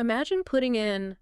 Imagine putting in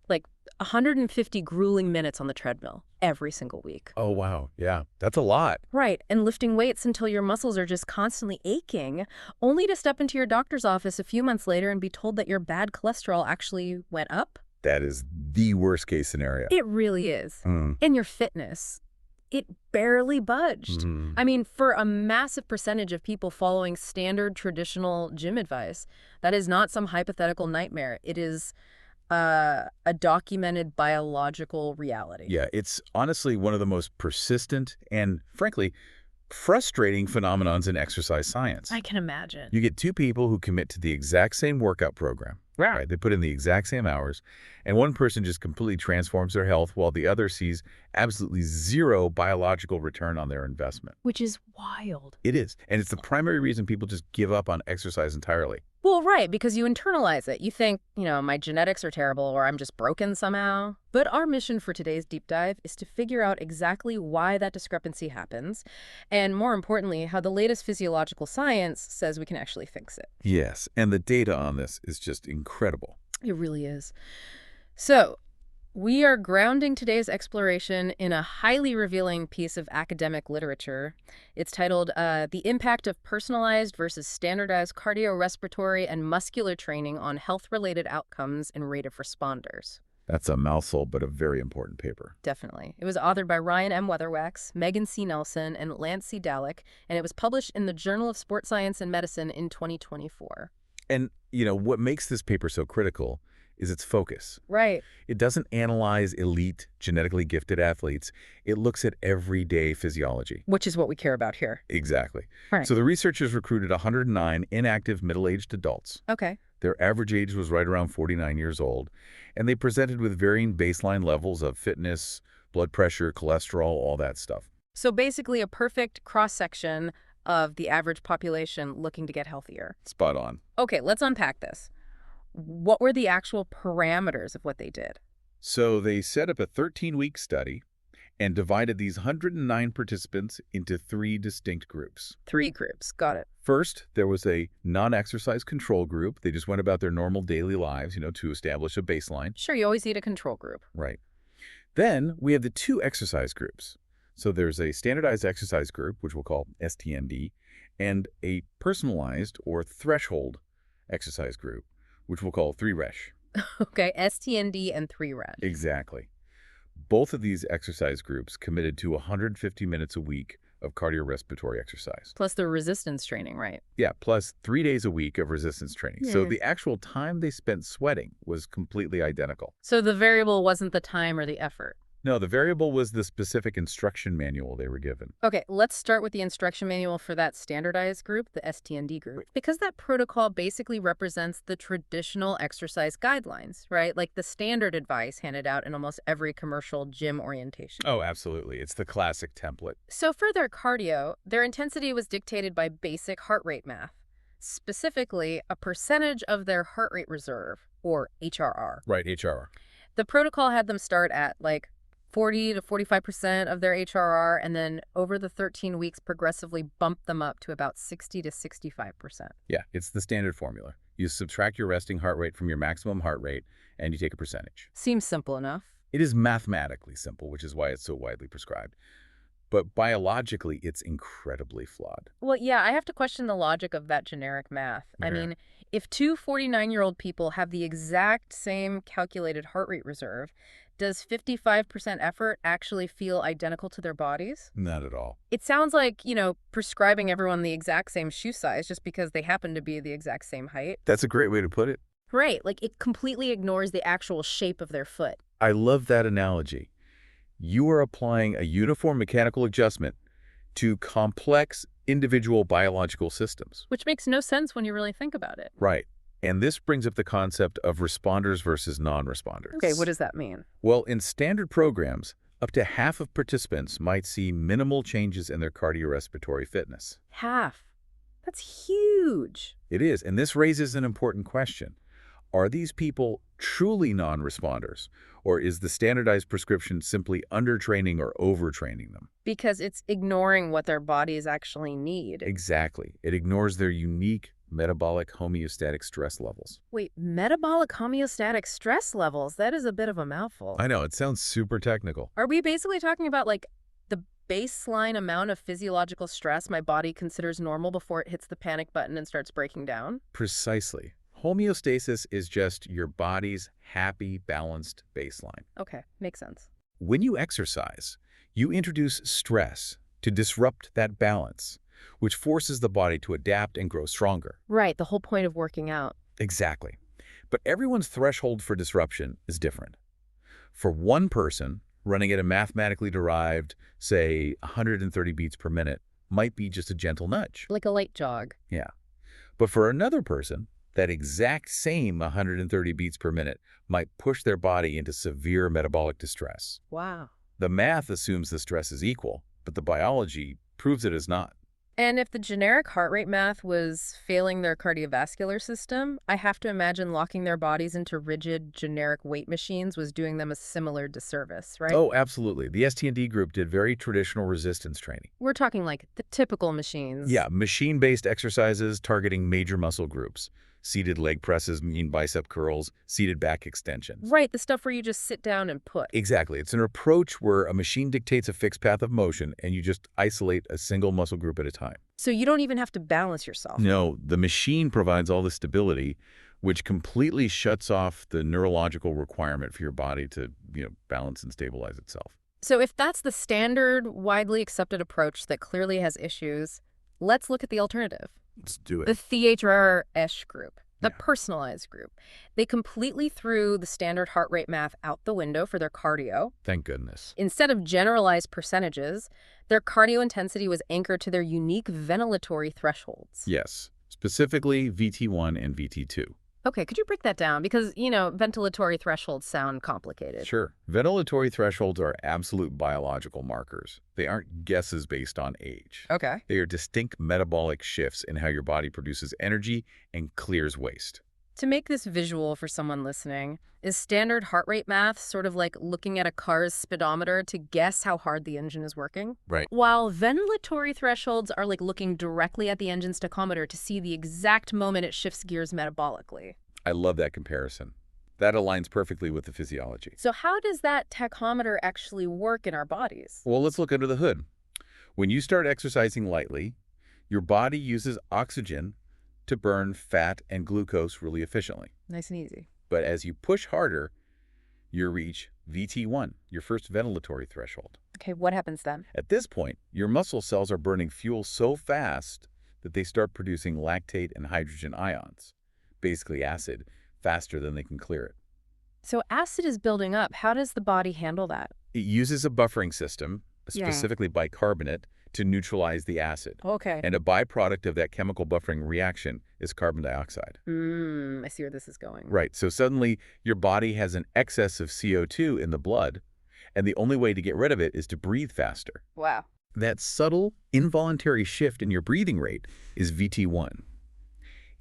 like 150 grueling minutes on the treadmill every single week. Oh, wow. Yeah, that's a lot. Right, and lifting weights until your muscles are just constantly aching, only to step into your doctor's office a few months later and be told that your bad cholesterol actually went up. That is the worst case scenario. It really is. Mm. And your fitness, it barely budged. Mm. I mean, for a massive percentage of people following standard traditional gym advice, that is not some hypothetical nightmare. It is a documented biological reality. Yeah, it's honestly one of the most persistent and, frankly, frustrating phenomenons in exercise science. I can imagine. You get two people who commit to the exact same workout program. Right. They put in the exact same hours, and one person just completely transforms their health while the other sees absolutely zero biological return on their investment. Which is wild. It is. And it's the primary reason people just give up on exercise entirely. Well, right, because you internalize it. You think, my genetics are terrible or I'm just broken somehow. But our mission for today's deep dive is to figure out exactly why that discrepancy happens, and more importantly, how the latest physiological science says we can actually fix it. Yes, and the data on this is just incredible. It really is. So, we are grounding today's exploration in a highly revealing piece of academic literature. It's titled The Impact of Personalized versus Standardized Cardiorespiratory and Muscular Training on Health-Related Outcomes in Rate of Responders. That's a mouthful, but a very important paper. Definitely. It was authored by Ryan M. Weatherwax, Megan C. Nelson, and Lance C. Dalleck, and it was published in the Journal of Sports Science and Medicine in 2024. And, what makes this paper so critical is its focus. Right. It doesn't analyze elite, genetically gifted athletes. It looks at everyday physiology. Which is what we care about here. Exactly. Right. So the researchers recruited 109 inactive middle-aged adults. Okay. Their average age was right around 49 years old, and they presented with varying baseline levels of fitness, blood pressure, cholesterol, all that stuff. So basically a perfect cross-section of the average population looking to get healthier. Spot on. Okay, let's unpack this. What were the actual parameters of what they did? So they set up a 13-week study and divided these 109 participants into 3 distinct groups. 3 groups. Got it. First, there was a non-exercise control group. They just went about their normal daily lives, to establish a baseline. Sure, you always need a control group. Right. Then we have the 2 exercise groups. So there's a standardized exercise group, which we'll call STND, and a personalized or threshold exercise group, which we'll call 3RESH. Okay, STND and 3RESH. Exactly. Both of these exercise groups committed to 150 minutes a week of cardiorespiratory exercise. Plus the resistance training, right? Yeah, plus 3 days a week of resistance training. So the actual time they spent sweating was completely identical. So the variable wasn't the time or the effort. No, the variable was the specific instruction manual they were given. Okay, let's start with the instruction manual for that standardized group, the STND group, because that protocol basically represents the traditional exercise guidelines, right? Like the standard advice handed out in almost every commercial gym orientation. Oh, absolutely. It's the classic template. So for their cardio, their intensity was dictated by basic heart rate math, specifically a percentage of their heart rate reserve, or HRR. Right, HRR. The protocol had them start at 40 to 45% of their HRR, and then over the 13 weeks progressively bump them up to about 60 to 65%. Yeah, it's the standard formula. You subtract your resting heart rate from your maximum heart rate, and you take a percentage. Seems simple enough. It is mathematically simple, which is why it's so widely prescribed. But biologically, it's incredibly flawed. Well, yeah, I have to question the logic of that generic math. I mean, if 2 49-year-old people have the exact same calculated heart rate reserve, does 55% effort actually feel identical to their bodies? Not at all. It sounds like, prescribing everyone the exact same shoe size just because they happen to be the exact same height. That's a great way to put it. Right, it completely ignores the actual shape of their foot. I love that analogy. You are applying a uniform mechanical adjustment to complex individual biological systems. Which makes no sense when you really think about it. Right. And this brings up the concept of responders versus non-responders. Okay, what does that mean? Well, in standard programs, up to half of participants might see minimal changes in their cardiorespiratory fitness. Half. That's huge. It is, and this raises an important question. Are these people truly non-responders, or is the standardized prescription simply undertraining or overtraining them? Because it's ignoring what their bodies actually need. Exactly. It ignores their unique metabolic homeostatic stress levels. Wait, metabolic homeostatic stress levels? That is a bit of a mouthful. I know, it sounds super technical. Are we basically talking about, like, the baseline amount of physiological stress my body considers normal before it hits the panic button and starts breaking down? Precisely. Homeostasis is just your body's happy, balanced baseline. Okay, makes sense. When you exercise, you introduce stress to disrupt that balance, which forces the body to adapt and grow stronger. Right, the whole point of working out. Exactly. But everyone's threshold for disruption is different. For one person, running at a mathematically derived, say, 130 beats per minute might be just a gentle nudge. Like a light jog. Yeah. But for another person, that exact same 130 beats per minute might push their body into severe metabolic distress. Wow. The math assumes the stress is equal, but the biology proves it is not. And if the generic heart rate math was failing their cardiovascular system, I have to imagine locking their bodies into rigid, generic weight machines was doing them a similar disservice, right? Oh, absolutely. The ST&D group did very traditional resistance training. We're talking like the typical machines. Yeah, machine-based exercises targeting major muscle groups. Seated leg presses, mean bicep curls, seated back extensions. Right, the stuff where you just sit down and put. Exactly. It's an approach where a machine dictates a fixed path of motion and you just isolate a single muscle group at a time. So you don't even have to balance yourself. No, the machine provides all the stability, which completely shuts off the neurological requirement for your body to, balance and stabilize itself. So if that's the standard, widely accepted approach that clearly has issues, let's look at the alternative. Let's do it. The THR-esh group, the Yeah. personalized group. They completely threw the standard heart rate math out the window for their cardio. Thank goodness. Instead of generalized percentages, their cardio intensity was anchored to their unique ventilatory thresholds. Yes, specifically VT1 and VT2. Okay, could you break that down? Because, ventilatory thresholds sound complicated. Sure. Ventilatory thresholds are absolute biological markers. They aren't guesses based on age. Okay. They are distinct metabolic shifts in how your body produces energy and clears waste. To make this visual for someone listening, is standard heart rate math sort of like looking at a car's speedometer to guess how hard the engine is working? Right. While ventilatory thresholds are like looking directly at the engine's tachometer to see the exact moment it shifts gears metabolically. I love that comparison. That aligns perfectly with the physiology. So how does that tachometer actually work in our bodies? Well, let's look under the hood. When you start exercising lightly, your body uses oxygen to burn fat and glucose really efficiently. Nice and easy. But as you push harder, you reach VT1, your first ventilatory threshold. Okay, what happens then? At this point, your muscle cells are burning fuel so fast that they start producing lactate and hydrogen ions, basically acid, faster than they can clear it. So acid is building up. How does the body handle that? It uses a buffering system, Yeah. specifically bicarbonate, to neutralize the acid. Okay. And a byproduct of that chemical buffering reaction is carbon dioxide. I see where this is going. Right, so suddenly your body has an excess of CO2 in the blood, and the only way to get rid of it is to breathe faster. Wow. That subtle, involuntary shift in your breathing rate is VT1.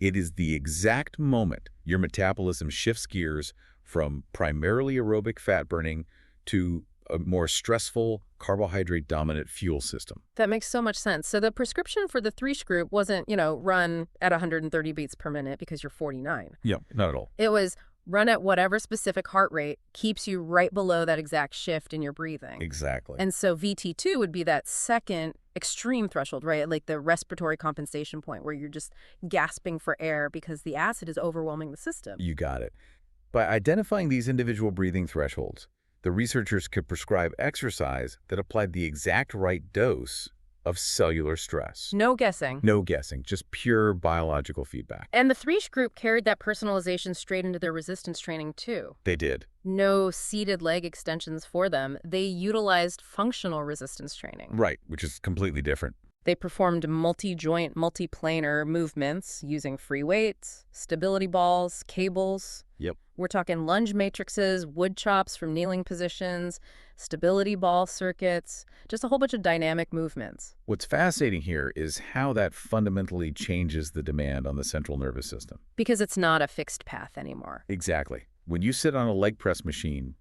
It is the exact moment your metabolism shifts gears from primarily aerobic fat burning to a more stressful, carbohydrate-dominant fuel system. That makes so much sense. So the prescription for the Thresh group wasn't, run at 130 beats per minute because you're 49. Yeah, not at all. It was run at whatever specific heart rate keeps you right below that exact shift in your breathing. Exactly. And so VT2 would be that second extreme threshold, right? Like the respiratory compensation point where you're just gasping for air because the acid is overwhelming the system. You got it. By identifying these individual breathing thresholds, the researchers could prescribe exercise that applied the exact right dose of cellular stress. No guessing. No guessing, just pure biological feedback. And the Thresh group carried that personalization straight into their resistance training too. They did. No seated leg extensions for them. They utilized functional resistance training. Right, which is completely different. They performed multi-joint, multi-planar movements using free weights, stability balls, cables. Yep. We're talking lunge matrices, wood chops from kneeling positions, stability ball circuits, just a whole bunch of dynamic movements. What's fascinating here is how that fundamentally changes the demand on the central nervous system. Because it's not a fixed path anymore. Exactly. When you sit on a leg press machine,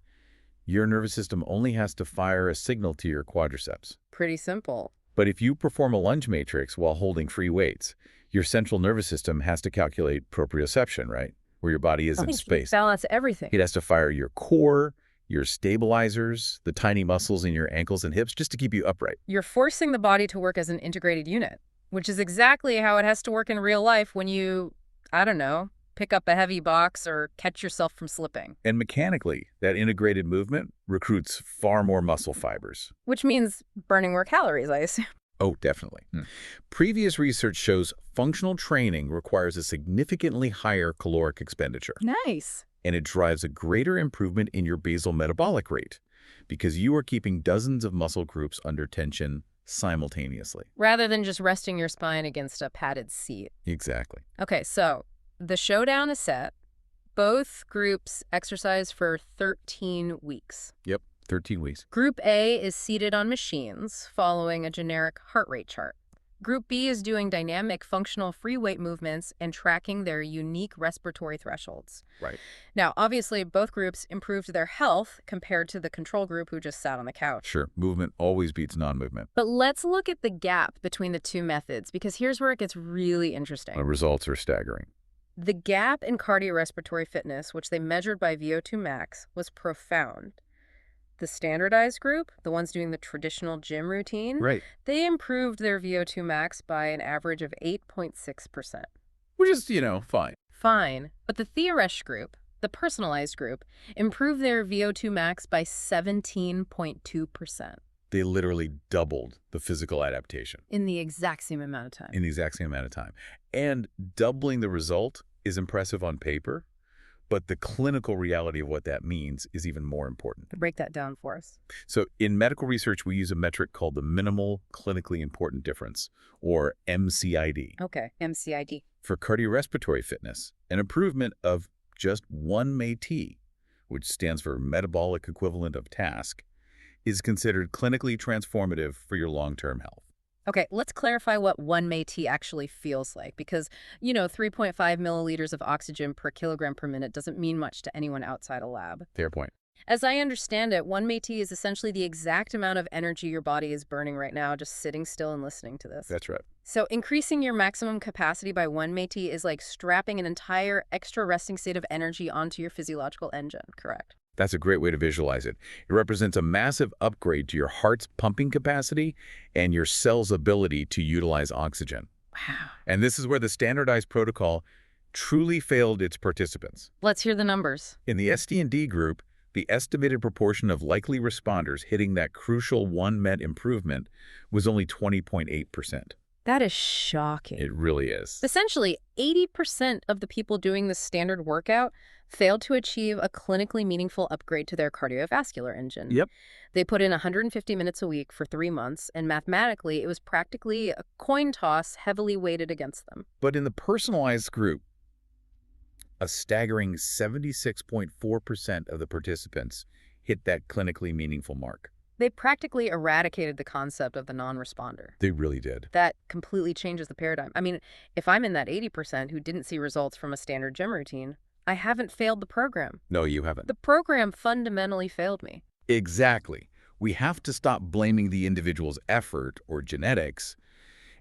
your nervous system only has to fire a signal to your quadriceps. Pretty simple. But if you perform a lunge matrix while holding free weights, Your central nervous system has to calculate proprioception, right? Where your body is in space. Balance everything. It has to fire your core, your stabilizers, the tiny muscles in your ankles and hips just to keep you upright. You're forcing the body to work as an integrated unit, which is exactly how it has to work in real life when you, I don't know, pick up a heavy box or catch yourself from slipping. And mechanically, that integrated movement recruits far more muscle fibers. Which means burning more calories, I assume. Oh, definitely. Previous research shows functional training requires a significantly higher caloric expenditure. Nice. And it drives a greater improvement in your basal metabolic rate because you are keeping dozens of muscle groups under tension simultaneously. Rather than just resting your spine against a padded seat. Exactly. Okay, so the showdown is set. Both groups exercise for 13 weeks. Yep, 13 weeks. Group A is seated on machines, following a generic heart rate chart. Group B is doing dynamic functional free weight movements and tracking their unique respiratory thresholds. Right. Now, obviously, both groups improved their health compared to the control group who just sat on the couch. Sure, movement always beats non-movement. But let's look at the gap between the two methods, because here's where it gets really interesting. The results are staggering. The gap in cardiorespiratory fitness, which they measured by VO2 max, was profound. The standardized group, the ones doing the traditional gym routine, Right. they improved their VO2 max by an average of 8.6%. Which is, fine. Fine. But the Theoresh group, the personalized group, improved their VO2 max by 17.2%. They literally doubled the physical adaptation. In the exact same amount of time. In the exact same amount of time. And doubling the result is impressive on paper, but the clinical reality of what that means is even more important. Break that down for us. So in medical research, we use a metric called the minimal clinically important difference, or MCID. Okay, MCID. For cardiorespiratory fitness, an improvement of just 1 MET, which stands for metabolic equivalent of task, is considered clinically transformative for your long-term health. Okay, let's clarify what 1 MET actually feels like, because, 3.5 milliliters of oxygen per kilogram per minute doesn't mean much to anyone outside a lab. Fair point. As I understand it, 1 MET is essentially the exact amount of energy your body is burning right now just sitting still and listening to this. That's right. So increasing your maximum capacity by 1 MET is like strapping an entire extra resting state of energy onto your physiological engine, correct? That's a great way to visualize it. It represents a massive upgrade to your heart's pumping capacity and your cell's ability to utilize oxygen. Wow. And this is where the standardized protocol truly failed its participants. Let's hear the numbers. In the ST&D group, the estimated proportion of likely responders hitting that crucial 1 MET improvement was only 20.8%. That is shocking. It really is. Essentially, 80% of the people doing the standard workout failed to achieve a clinically meaningful upgrade to their cardiovascular engine. Yep. They put in 150 minutes a week for 3 months, and mathematically, it was practically a coin toss heavily weighted against them. But in the personalized group, a staggering 76.4% of the participants hit that clinically meaningful mark. They practically eradicated the concept of the non-responder. They really did. That completely changes the paradigm. I mean, if I'm in that 80% who didn't see results from a standard gym routine, I haven't failed the program. No, you haven't. The program fundamentally failed me. Exactly. We have to stop blaming the individual's effort or genetics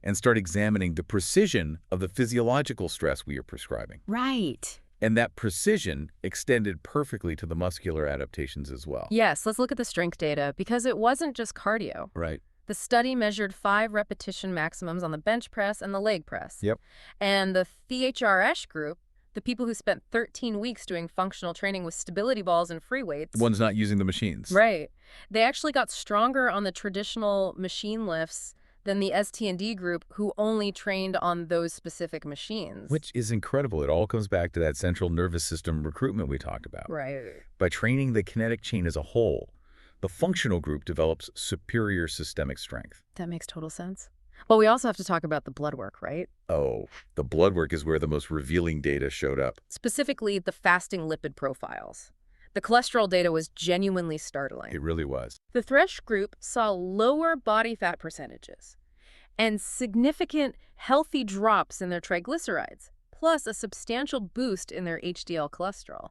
and start examining the precision of the physiological stress we are prescribing. Right. And that precision extended perfectly to the muscular adaptations as well. Yes, let's look at the strength data, because it wasn't just cardio. Right. The study measured 5 repetition maximums on the bench press and the leg press. Yep. And the THRS group, the people who spent 13 weeks doing functional training with stability balls and free weights. The ones not using the machines. Right. They actually got stronger on the traditional machine lifts than the ST&D group, who only trained on those specific machines. Which is incredible. It all comes back to that central nervous system recruitment we talked about. Right. By training the kinetic chain as a whole, the functional group develops superior systemic strength. That makes total sense. But we also have to talk about the blood work, right? Oh, the blood work is where the most revealing data showed up. Specifically, the fasting lipid profiles. The cholesterol data was genuinely startling. It really was. The Thresh group saw lower body fat percentages and significant healthy drops in their triglycerides, plus a substantial boost in their HDL cholesterol.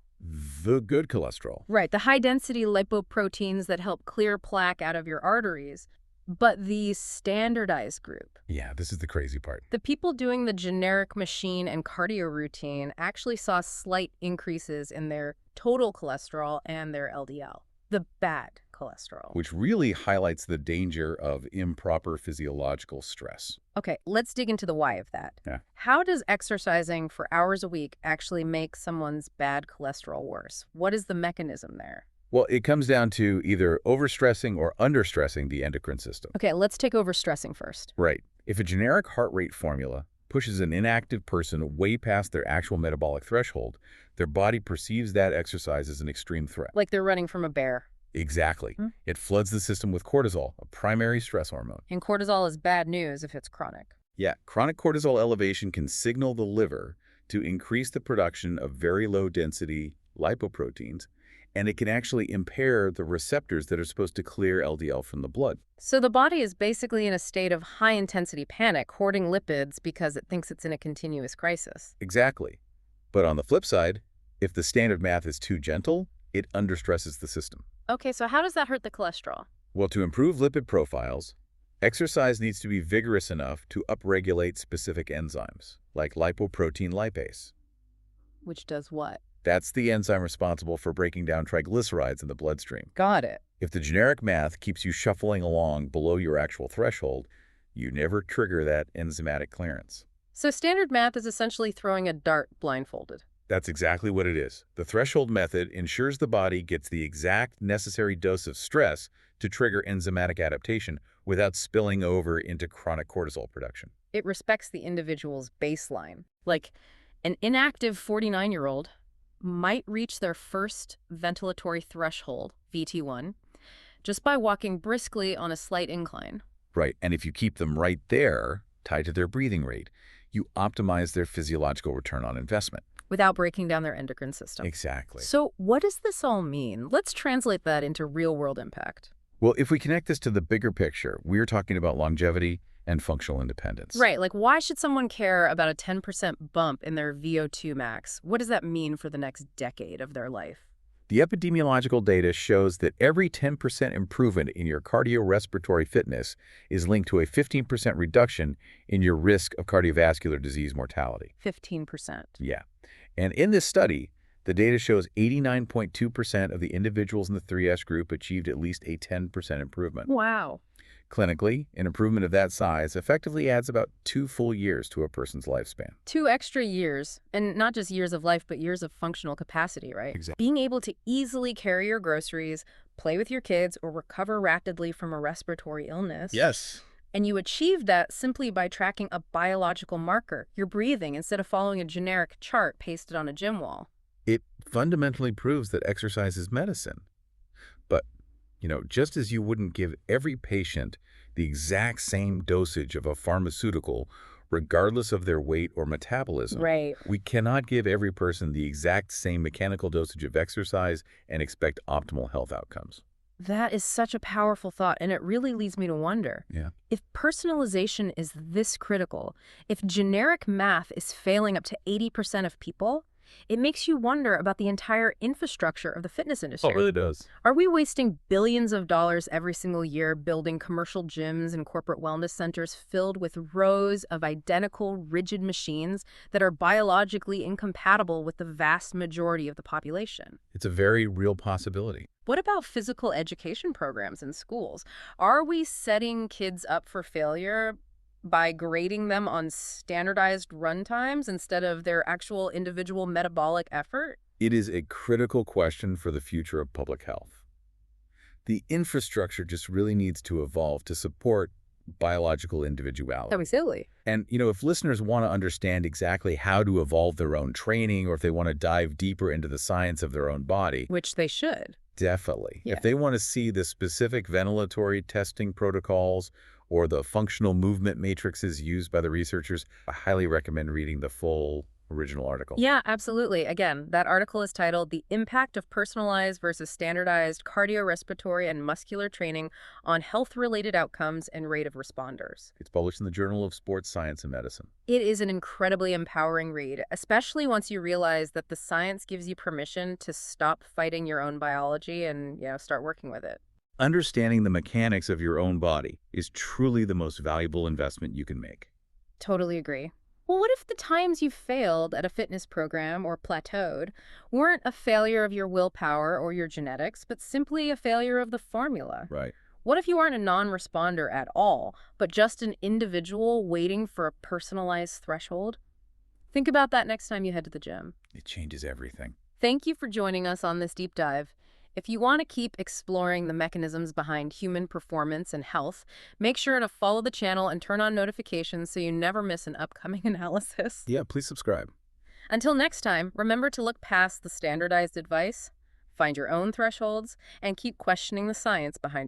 The good cholesterol. Right, the high-density lipoproteins that help clear plaque out of your arteries. But the standardized group, Yeah, this is the crazy part. the people doing the generic machine and cardio routine, actually saw slight increases in their total cholesterol and their LDL, the bad cholesterol. Which really highlights the danger of improper physiological stress. Okay, let's dig into the why of that. Yeah. How does exercising for hours a week actually make someone's bad cholesterol worse? What is the mechanism there? Well, it comes down to either overstressing or understressing the endocrine system. Okay, let's take overstressing first. Right. If a generic heart rate formula pushes an inactive person way past their actual metabolic threshold, their body perceives that exercise as an extreme threat. Like they're running from a bear. Exactly. It floods the system with cortisol, a primary stress hormone. And cortisol is bad news if it's chronic. Yeah, chronic cortisol elevation can signal the liver to increase the production of very low-density lipoproteins, and it can actually impair the receptors that are supposed to clear LDL from the blood. So the body is basically in a state of high-intensity panic, hoarding lipids because it thinks it's in a continuous crisis. Exactly. But on the flip side, if the standard math is too gentle, it understresses the system. Okay, so how does that hurt the cholesterol? Well, to improve lipid profiles, exercise needs to be vigorous enough to upregulate specific enzymes, like lipoprotein lipase. Which does what? That's the enzyme responsible for breaking down triglycerides in the bloodstream. Got it. If the generic math keeps you shuffling along below your actual threshold, you never trigger that enzymatic clearance. So standard math is essentially throwing a dart blindfolded. That's exactly what it is. The threshold method ensures the body gets the exact necessary dose of stress to trigger enzymatic adaptation without spilling over into chronic cortisol production. It respects the individual's baseline. Like, an inactive 49-year-old might reach their first ventilatory threshold, VT1, just by walking briskly on a slight incline. Right, and if you keep them right there, tied to their breathing rate, you optimize their physiological return on investment. Without breaking down their endocrine system. Exactly. So what does this all mean? Let's translate that into real-world impact. Well, if we connect this to the bigger picture, we're talking about longevity and functional independence. Right, like why should someone care about a 10% bump in their VO2 max? What does that mean for the next decade of their life? The epidemiological data shows that every 10% improvement in your cardiorespiratory fitness is linked to a 15% reduction in your risk of cardiovascular disease mortality. 15%. Yeah. And in this study, the data shows 89.2% of the individuals in the 3S group achieved at least a 10% improvement. Wow. Clinically, an improvement of that size effectively adds about 2 full years to a person's lifespan. 2 extra years, and not just years of life, but years of functional capacity, right? Exactly. Being able to easily carry your groceries, play with your kids, or recover rapidly from a respiratory illness. Yes. And you achieved that simply by tracking a biological marker, your breathing, instead of following a generic chart pasted on a gym wall. It fundamentally proves that exercise is medicine. But, just as you wouldn't give every patient the exact same dosage of a pharmaceutical, regardless of their weight or metabolism, Right. we cannot give every person the exact same mechanical dosage of exercise and expect optimal health outcomes. That is such a powerful thought, and it really leads me to wonder. Yeah. If personalization is this critical, if generic math is failing up to 80% of people, it makes you wonder about the entire infrastructure of the fitness industry. Oh, it really does. Are we wasting billions of dollars every single year building commercial gyms and corporate wellness centers filled with rows of identical, rigid machines that are biologically incompatible with the vast majority of the population? It's a very real possibility. What about physical education programs in schools? Are we setting kids up for failure by grading them on standardized run times instead of their actual individual metabolic effort? It is a critical question for the future of public health. The infrastructure just really needs to evolve to support biological individuality. That was silly. And, if listeners want to understand exactly how to evolve their own training, or if they want to dive deeper into the science of their own body, Which they should. definitely. Yeah. If they want to see the specific ventilatory testing protocols or the functional movement matrices used by the researchers, I highly recommend reading the full original article. Yeah, absolutely. Again, that article is titled The Impact of Personalized versus Standardized Cardiorespiratory and Muscular Training on Health-Related Outcomes and Rate of Responders. It's published in the Journal of Sports Science and Medicine. It is an incredibly empowering read, especially once you realize that the science gives you permission to stop fighting your own biology and, start working with it. Understanding the mechanics of your own body is truly the most valuable investment you can make. Totally agree. Well, what if the times you failed at a fitness program or plateaued weren't a failure of your willpower or your genetics, but simply a failure of the formula? Right. What if you aren't a non-responder at all, but just an individual waiting for a personalized threshold? Think about that next time you head to the gym. It changes everything. Thank you for joining us on this deep dive. If you want to keep exploring the mechanisms behind human performance and health, make sure to follow the channel and turn on notifications so you never miss an upcoming analysis. Yeah, please subscribe. Until next time, remember to look past the standardized advice, find your own thresholds, and keep questioning the science behind your